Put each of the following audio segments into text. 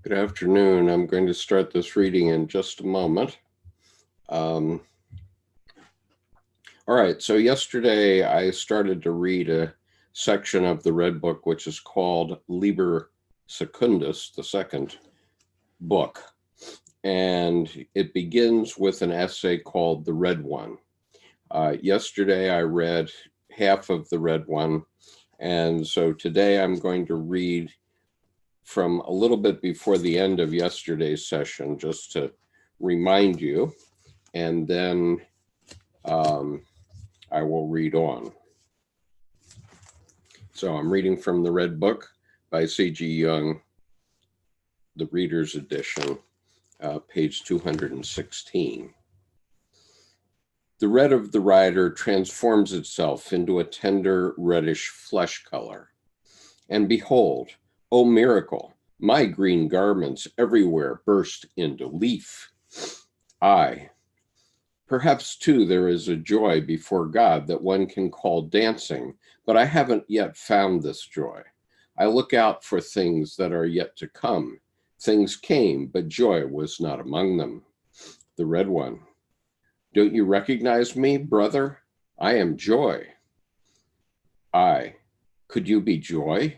Good afternoon. I'm going to start this reading in just a moment. All right, so yesterday I started to read a section of the Red Book, which is called Liber Secundus, the second book. And it begins with an essay called The Red One. Yesterday I read half of the Red One, and so today I'm going to read from a little bit before the end of yesterday's session, just to remind you, and then I will read on. So I'm reading from the Red Book by C.G. Jung, the Reader's Edition, page 216. The red of the rider transforms itself into a tender reddish flesh color. And behold, O miracle, my green garments everywhere burst into leaf. Perhaps too there is a joy before God that one can call dancing, but I haven't yet found this joy. I look out for things that are yet to come. Things came, but joy was not among them. The Red One. Don't you recognize me, brother? I am joy. Could you be joy?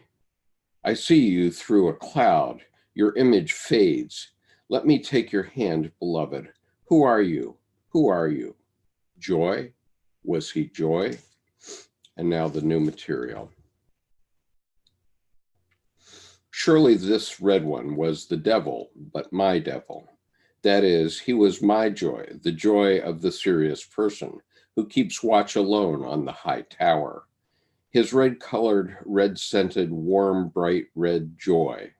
I see you through a cloud. Your image fades. Let me take your hand, beloved. Who are you? Who are you? Joy? Was he joy? And now the new material. Surely this Red One was the devil, but my devil. That is, he was my joy, the joy of the serious person who keeps watch alone on the high tower. His red-colored, red-scented, warm, bright red joy.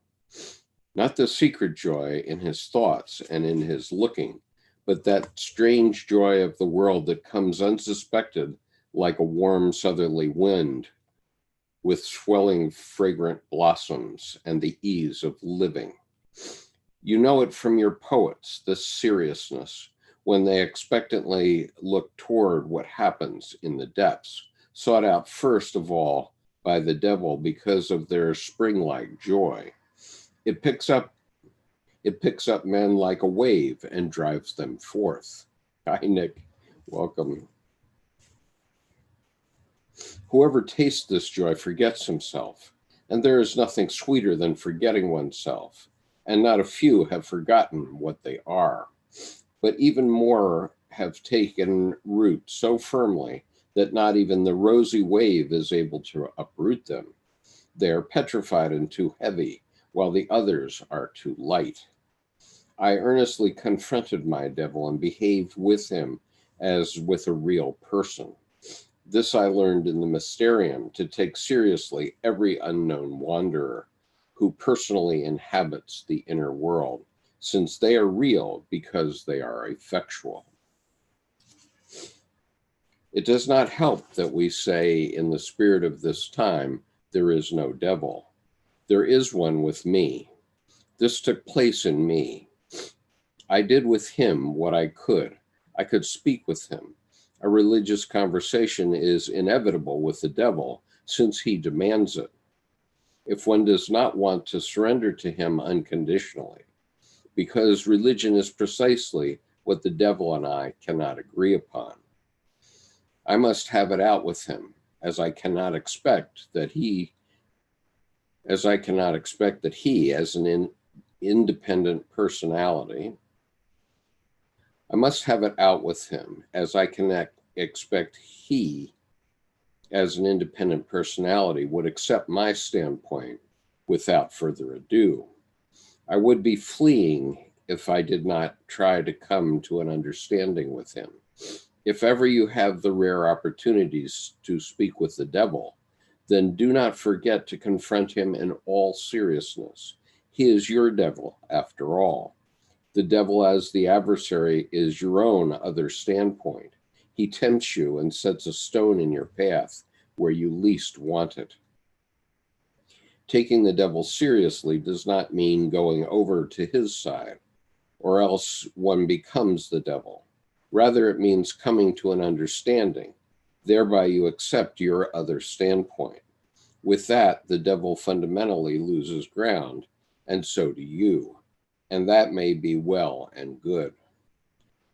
Not the secret joy in his thoughts and in his looking, but that strange joy of the world that comes unsuspected like a warm southerly wind, with swelling fragrant blossoms and the ease of living. You know it from your poets, this seriousness, when they expectantly look toward what happens in the depths, sought out first of all by the devil because of their spring-like joy. It picks up men like a wave and drives them forth. Hi, Nick. Welcome. Whoever tastes this joy forgets himself, and there is nothing sweeter than forgetting oneself, and not a few have forgotten what they are. But even more have taken root so firmly that not even the rosy wave is able to uproot them. They are petrified and too heavy, while the others are too light. I earnestly confronted my devil and behaved with him as with a real person. This I learned in the Mysterium, to take seriously every unknown wanderer who personally inhabits the inner world, since they are real because they are effectual. It does not help that we say in the spirit of this time, there is no devil. There is one with me. This took place in me. I did with him what I could. I could speak with him. A religious conversation is inevitable with the devil, since he demands it, if one does not want to surrender to him unconditionally, because religion is precisely what the devil and I cannot agree upon. I must have it out with him, as I cannot expect that he, as an independent personality, I must have it out with him, as I cannot expect he, as an independent personality, would accept my standpoint without further ado. I would be fleeing if I did not try to come to an understanding with him. If ever you have the rare opportunities to speak with the devil, then do not forget to confront him in all seriousness. He is your devil, after all. The devil as the adversary is your own other standpoint. He tempts you and sets a stone in your path where you least want it. Taking the devil seriously does not mean going over to his side, or else one becomes the devil. Rather, it means coming to an understanding. Thereby you accept your other standpoint. With that, the devil fundamentally loses ground, and so do you. and that may be well and good.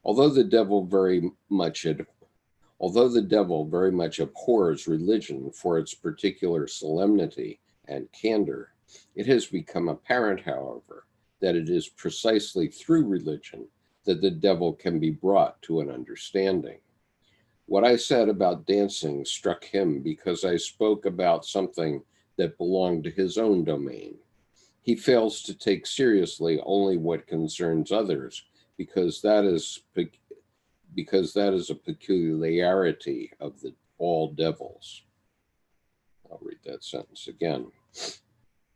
Although the devil very much abhors religion for its particular solemnity and candor, it has become apparent, however, that it is precisely through religion that the devil can be brought to an understanding. What I said about dancing struck him because I spoke about something that belonged to his own domain. He fails to take seriously only what concerns others because that is a peculiarity of all devils. I'll read that sentence again.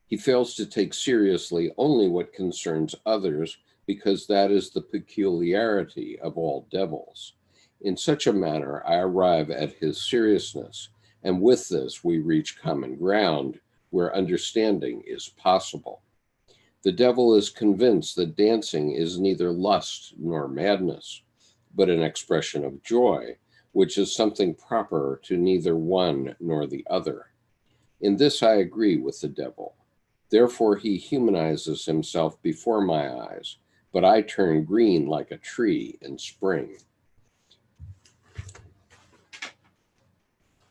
He fails to take seriously only what concerns others because that is the peculiarity of all devils. In such a manner, I arrive at his seriousness, and with this we reach common ground where understanding is possible. The devil is convinced that dancing is neither lust nor madness, but an expression of joy, which is something proper to neither one nor the other. In this I agree with the devil. Therefore he humanizes himself before my eyes, but I turn green like a tree in spring.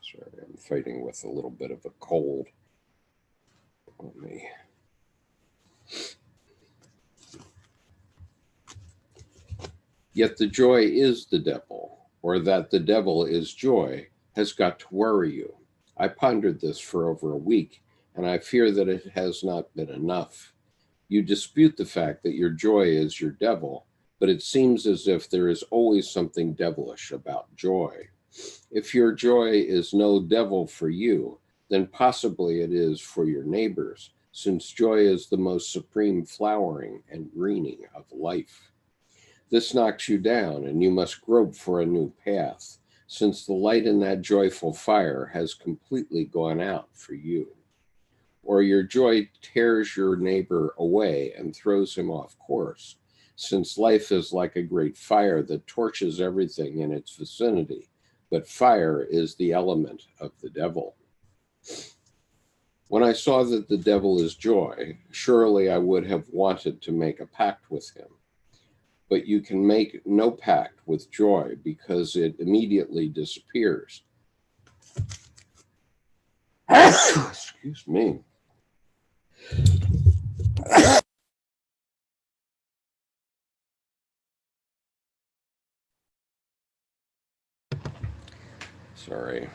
Sorry, I'm fighting with a little bit of a cold. Let me... Yet the joy is the devil, or that the devil is joy, has got to worry you. I pondered this for over a week, and I fear that it has not been enough. You dispute the fact that your joy is your devil, but it seems as if there is always something devilish about joy. If your joy is no devil for you, then possibly it is for your neighbors, since joy is the most supreme flowering and greening of life. This knocks you down, and you must grope for a new path, since the light in that joyful fire has completely gone out for you. Or your joy tears your neighbor away and throws him off course, since life is like a great fire that torches everything in its vicinity, but fire is the element of the devil. When I saw that the devil is joy, surely I would have wanted to make a pact with him. But you can make no pact with joy because it immediately disappears. Excuse me. Sorry, I'm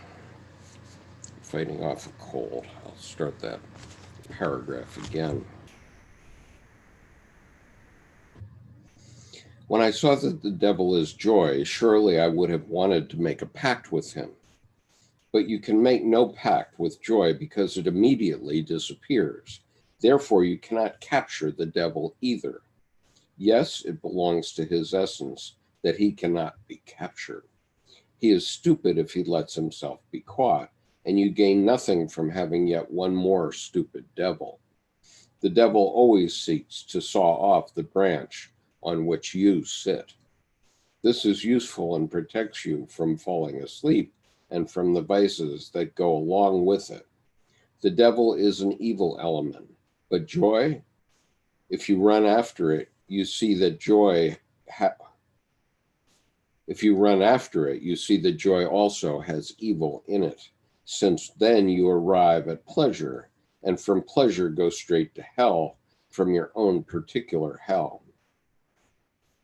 fighting off a cold. I'll start that paragraph again. When I saw that the devil is joy, surely I would have wanted to make a pact with him. But you can make no pact with joy because it immediately disappears. Therefore, you cannot capture the devil either. Yes, it belongs to his essence that he cannot be captured. He is stupid if he lets himself be caught, and you gain nothing from having yet one more stupid devil. The devil always seeks to saw off the branch on which you sit. This is useful and protects you from falling asleep and from the vices that go along with it. The devil is an evil element, but joy, if you run after it, you see that joy also has evil in it, since then you arrive at pleasure, and from pleasure go straight to hell from your own particular hell.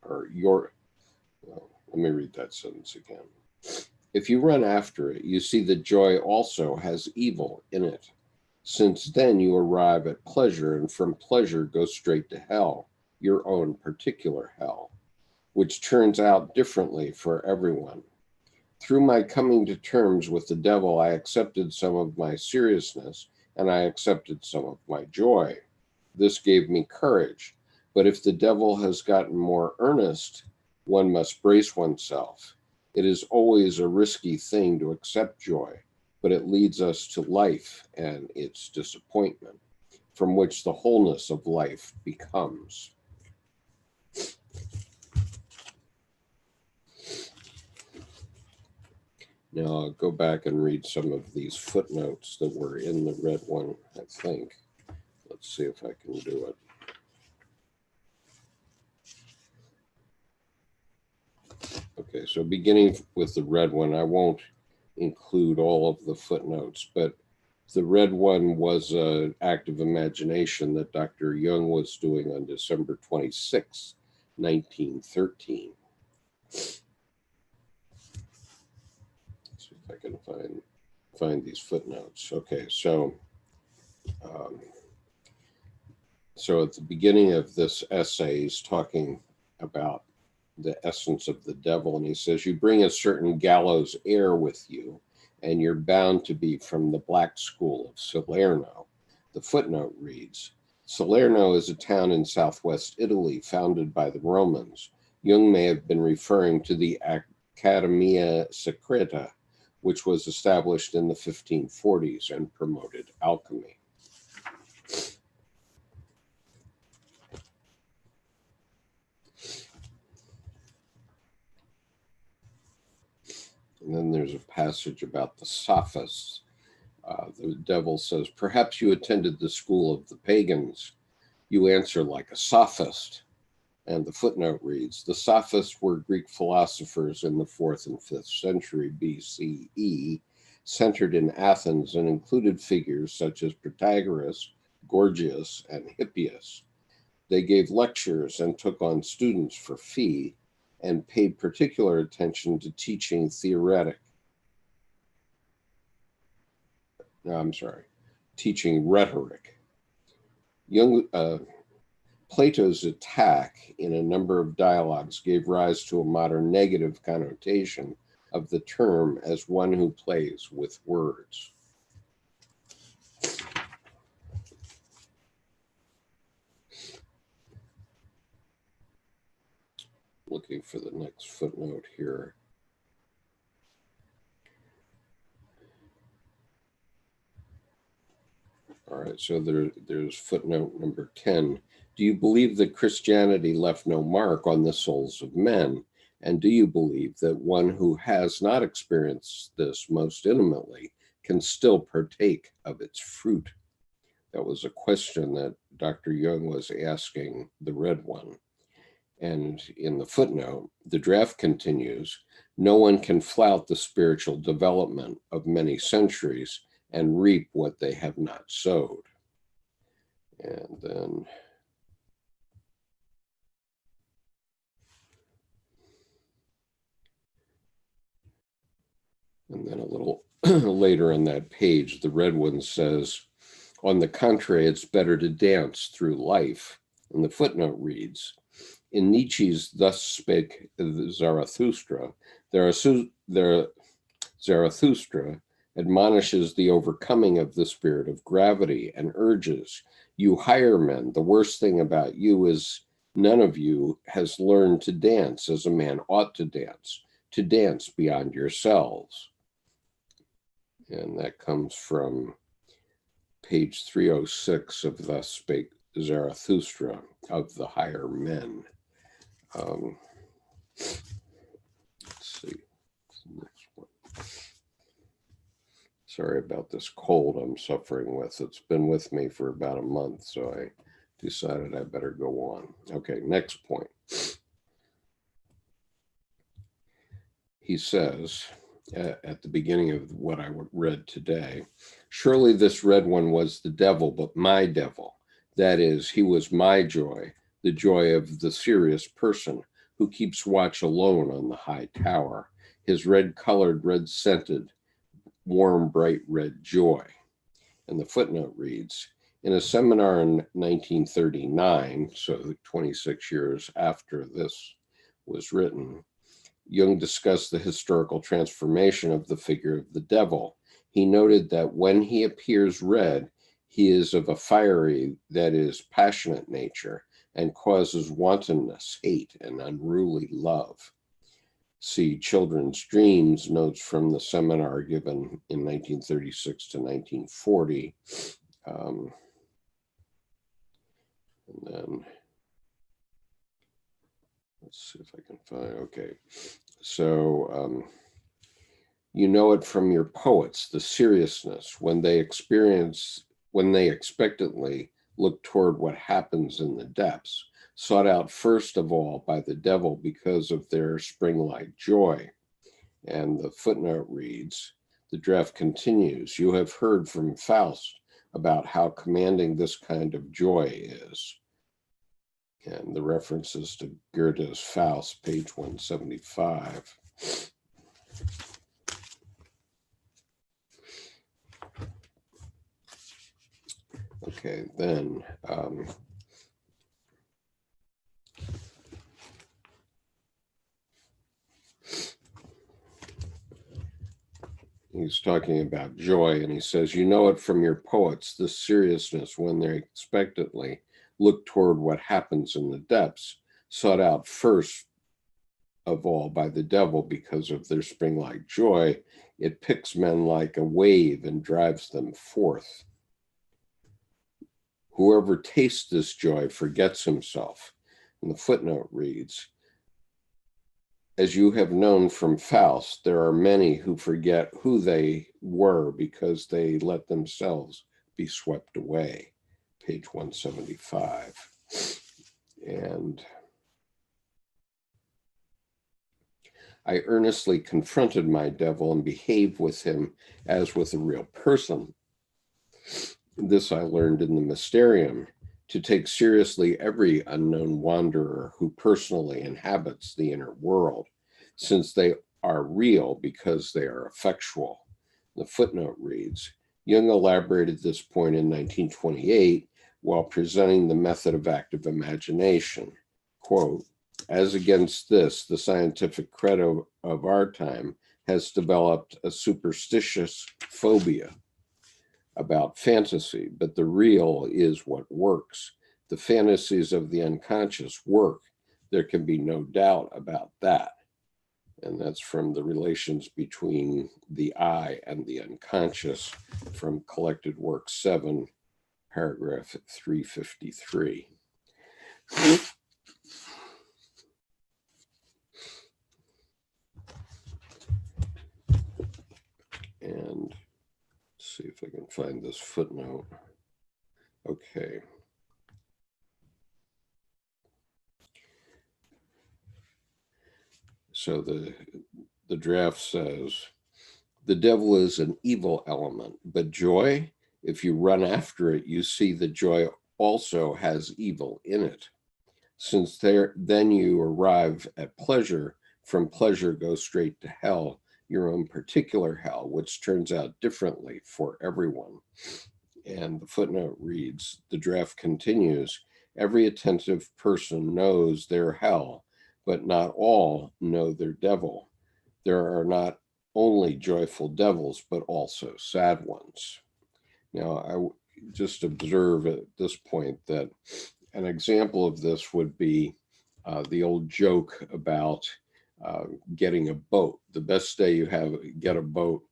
Let me read that sentence again. If you run after it, you see that joy also has evil in it, since then you arrive at pleasure, and from pleasure go straight to hell, your own particular hell, which turns out differently for everyone. Through my coming to terms with the devil, I accepted some of my seriousness, and I accepted some of my joy. This gave me courage, but if the devil has gotten more earnest, one must brace oneself. It is always a risky thing to accept joy, but it leads us to life and its disappointment, from which the wholeness of life becomes. Now I'll go back and read some of these footnotes that were in the red one, I think. Let's see if I can do it. Okay, so beginning with the red one, I won't include all of the footnotes, but the red one was an act of imagination that Dr. Jung was doing on December 26, 1913. Let's see if I can find these footnotes. Okay, um, so at the beginning of this essay, he's talking about the essence of the devil, and he says, "You bring a certain gallows air with you, and you're bound to be from the black school of Salerno." The footnote reads, "Salerno is a town in southwest Italy founded by the Romans. Jung may have been referring to the Accademia Secreta, which was established in the 1540s and promoted alchemy." And then there's a passage about the sophists. The devil says, "Perhaps you attended the school of the pagans. You answer like a sophist." And the footnote reads, "The sophists were Greek philosophers in the 4th and 5th century BCE, centered in Athens, and included figures such as Protagoras, Gorgias, and Hippias. They gave lectures and took on students for fee, and paid particular attention to teaching teaching rhetoric. Plato's attack in a number of dialogues gave rise to a modern negative connotation of the term as one who plays with words." Looking for the next footnote here. All right, so there's footnote number 10. "Do you believe that Christianity left no mark on the souls of men? And do you believe that one who has not experienced this most intimately can still partake of its fruit?" That was a question that Dr. Jung was asking the red one. And in the footnote, the draft continues, "No one can flout the spiritual development of many centuries and reap what they have not sowed." And then a little later on that page, the red one says, "On the contrary, it's better to dance through life." And the footnote reads, "In Nietzsche's Thus Spake Zarathustra, Zarathustra admonishes the overcoming of the spirit of gravity and urges, 'You higher men, the worst thing about you is none of you has learned to dance as a man ought to dance beyond yourselves.'" And that comes from page 306 of Thus Spake Zarathustra, of the higher men. Let's see. Next one. Sorry about this cold I'm suffering with. It's been with me for about a month, so I decided I better go on. Okay, next point. He says, at the beginning of what I read today, "Surely this red one was the devil, but my devil. That is, he was my joy, the joy of the serious person who keeps watch alone on the high tower, his red-colored, red-scented, warm, bright red joy." And the footnote reads, "In a seminar in 1939, so 26 years after this was written, Jung discussed the historical transformation of the figure of the devil. He noted that when he appears red, he is of a fiery, that is, passionate nature, and causes wantonness, hate, and unruly love." See Children's Dreams, notes from the seminar given in 1936 to 1940. And then, let's see if I can find, okay. So, "You know it from your poets, the seriousness, when they expectantly look toward what happens in the depths. sought out first of all by the devil because of their spring-like joy. And the footnote reads, the draft continues, you have heard from Faust about how commanding this kind of joy is. And the references to Goethe's Faust, page 175. Okay, then he's talking about joy, and he says, you know it from your poets, this seriousness when they expectantly look toward what happens in the depths, sought out first of all by the devil because of their spring-like joy, it picks men like a wave and drives them forth. Whoever tastes this joy forgets himself. And the footnote reads, as you have known from Faust, there are many who forget who they were because they let themselves be swept away. Page 175. And I earnestly confronted my devil and behaved with him as with a real person. This I learned in the Mysterium, to take seriously every unknown wanderer who personally inhabits the inner world, since they are real because they are effectual. The footnote reads, Jung elaborated this point in 1928 while presenting the method of active imagination. Quote, as against this, the scientific credo of our time has developed a superstitious phobia about fantasy, but the real is what works. The fantasies of the unconscious work. There can be no doubt about that. And that's from the relations between the I and the unconscious from Collected Work 7, paragraph 353. And see if I can find this footnote. Okay. So the draft says, the devil is an evil element, but joy, if you run after it, you see that joy also has evil in it. Since then you arrive at pleasure, from pleasure go straight to hell, your own particular hell, which turns out differently for everyone. And the footnote reads, the draft continues, every attentive person knows their hell, but not all know their devil. There are not only joyful devils, but also sad ones. Now, I just observe at this point that an example of this would be the old joke about getting a boat. The best day you get a boat,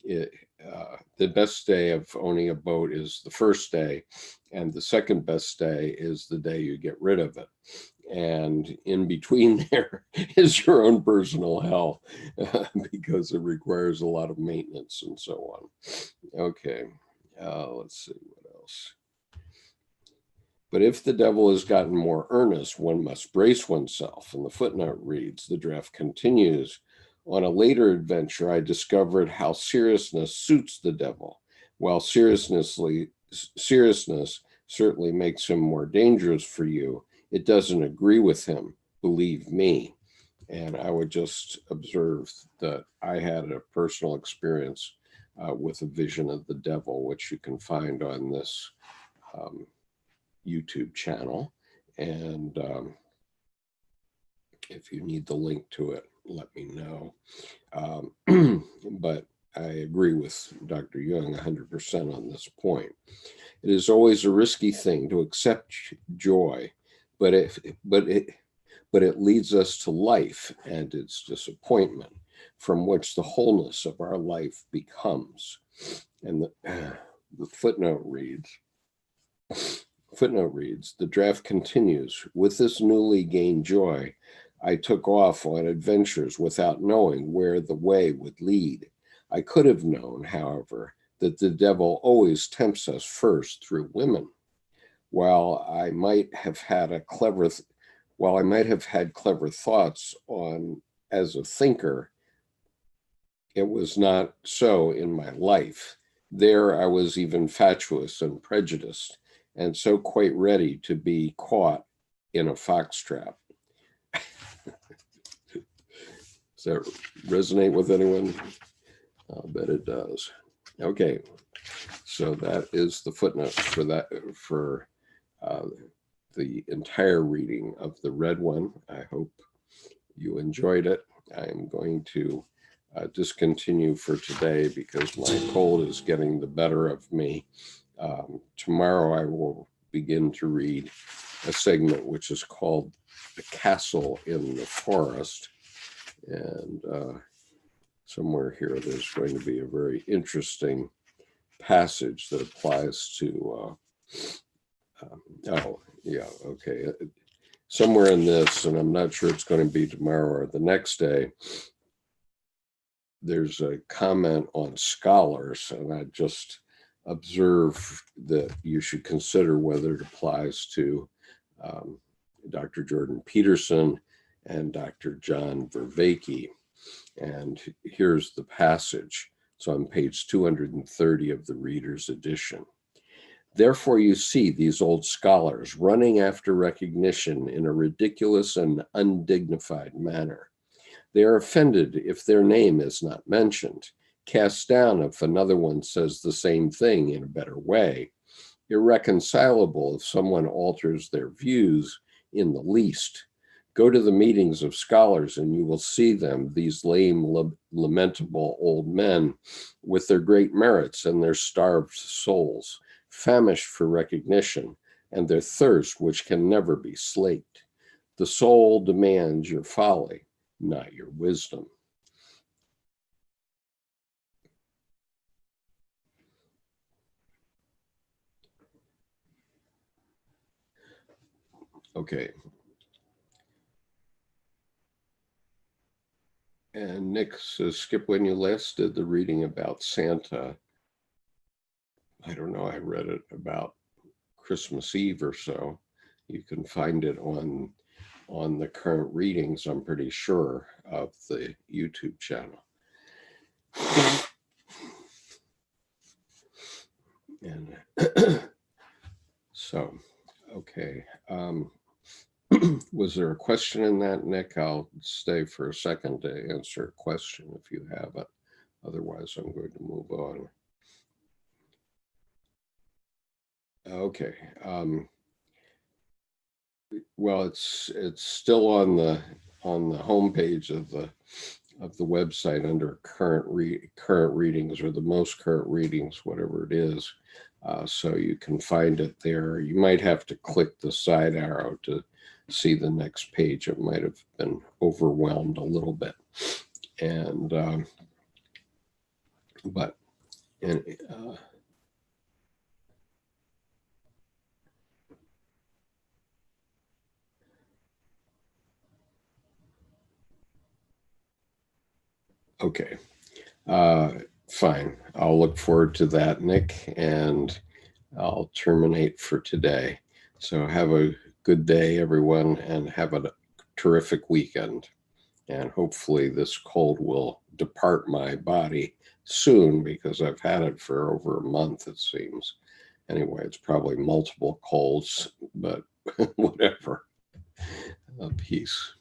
the best day of owning a boat is the first day, and the second best day is the day you get rid of it. And in between there is your own personal hell because it requires a lot of maintenance and so on. Okay, let's see what else. But if the devil has gotten more earnest, one must brace oneself. And the footnote reads, the draft continues, on a later adventure, I discovered how seriousness suits the devil. While seriousness certainly makes him more dangerous for you, it doesn't agree with him, believe me. And I would just observe that I had a personal experience with a vision of the devil, which you can find on this YouTube channel. And if you need the link to it, let me know. But I agree with Dr. Jung 100% on this point. It is always a risky thing to accept joy, but it leads us to life and its disappointment, from which the wholeness of our life becomes. And the footnote reads, the draft continues, with this newly gained joy, I took off on adventures without knowing where the way would lead. I could have known, however, that the devil always tempts us first through women. While I might have had a clever while I might have had clever thoughts on as a thinker, it was not so in my life. There I was even fatuous and prejudiced, and so quite ready to be caught in a foxtrap. Does that resonate with anyone? I'll bet it does. Okay, so that is the footnotes for that, for the entire reading of the red one. I hope you enjoyed it. I'm going to discontinue for today because my cold is getting the better of me. Tomorrow I will begin to read a segment which is called The Castle in the Forest. And somewhere here there's going to be a very interesting passage that applies to, oh, yeah, okay. Somewhere in this, and I'm not sure it's going to be tomorrow or the next day, there's a comment on scholars, and I just observe that you should consider whether it applies to Dr. Jordan Peterson and Dr. John Vervaeke. And here's the passage. It's on page 230 of the Reader's Edition. Therefore, you see these old scholars running after recognition in a ridiculous and undignified manner. They are offended if their name is not mentioned, cast down if another one says the same thing in a better way, irreconcilable if someone alters their views in the least. Go to the meetings of scholars and you will see them, these lame, lamentable old men, with their great merits and their starved souls, famished for recognition, and their thirst which can never be slaked. The soul demands your folly, not your wisdom. Okay. And Nick says, Skip, when you last did the reading about Santa, I don't know, I read it about Christmas Eve or so. You can find it on the current readings, I'm pretty sure, of the YouTube channel. And so, okay. Was there a question in that, Nick? I'll stay for a second to answer a question if you have it. Otherwise, I'm going to move on. Okay. Well, it's still on the homepage of the website under current readings, or the most current readings, whatever it is. So you can find it there. You might have to click the side arrow to see the next page. It might have been overwhelmed a little bit. And but okay. Fine. I'll look forward to that, Nick, and I'll terminate for today. So have a good day, everyone, and have a terrific weekend. And hopefully this cold will depart my body soon, because I've had it for over a month, it seems. Anyway, it's probably multiple colds, but whatever. Peace.